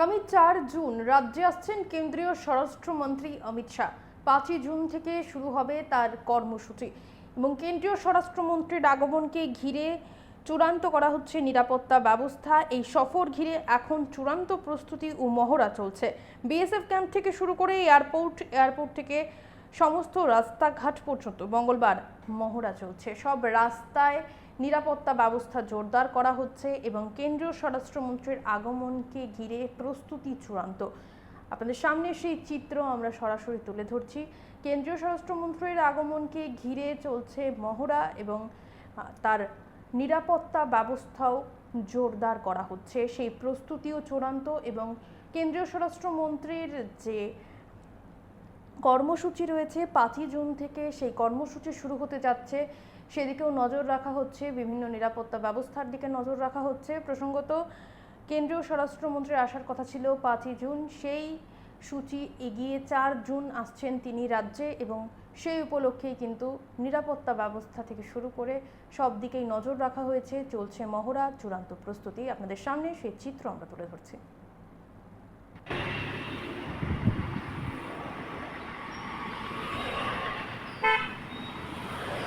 আগামী 4 জুন রাজ্যে আসছেন কেন্দ্রীয় স্বরাষ্ট্রমন্ত্রী অমিত শাহ। 5 জুন থেকে শুরু হবে তার কর্মসূচি এবং কেন্দ্রীয় স্বরাষ্ট্রমন্ত্রীর আগমনকে ঘিরে চূড়ান্ত করা হচ্ছে নিরাপত্তা ব্যবস্থা। এই সফর ঘিরে এখন চূড়ান্ত প্রস্তুতি ও মহড়া চলছে। বিএসএফ ক্যাম্প থেকে শুরু করে এয়ারপোর্ট থেকে সমস্ত রাস্তাঘাট পর্যন্ত মঙ্গলবার মহড়া চলছে। সব রাস্তায় নিরাপত্তা ব্যবস্থা জোরদার করা হচ্ছে এবং কেন্দ্রীয় স্বরাষ্ট্রমন্ত্রীর আগমনকে ঘিরে প্রস্তুতি চূড়ান্ত। আপনাদের সামনে সেই চিত্র আমরা সরাসরি তুলে ধরছি। কেন্দ্রীয় স্বরাষ্ট্রমন্ত্রীর আগমনকে ঘিরে চলছে মহড়া এবং তার নিরাপত্তা ব্যবস্থাও জোরদার করা হচ্ছে। সেই প্রস্তুতিও চূড়ান্ত এবং কেন্দ্রীয় স্বরাষ্ট্রমন্ত্রীর যে কর্মসূচি রয়েছে 5 জুন থেকে সেই কর্মসূচি শুরু হতে যাচ্ছে, সেদিকেও নজর রাখা হচ্ছে। বিভিন্ন নিরাপত্তা ব্যবস্থার দিকে নজর রাখা হচ্ছে। প্রসঙ্গত কেন্দ্রীয় স্বরাষ্ট্রমন্ত্রীর আসার কথা ছিল 5 জুন, সেই সূচি এগিয়ে 4 জুন আসছেন তিনি রাজ্যে এবং সেই উপলক্ষেই কিন্তু নিরাপত্তা ব্যবস্থা থেকে শুরু করে সব দিকেই নজর রাখা হয়েছে। চলছে মহড়া, চূড়ান্ত প্রস্তুতি। আপনাদের সামনে সেই চিত্র আমরা তুলে ধরছি।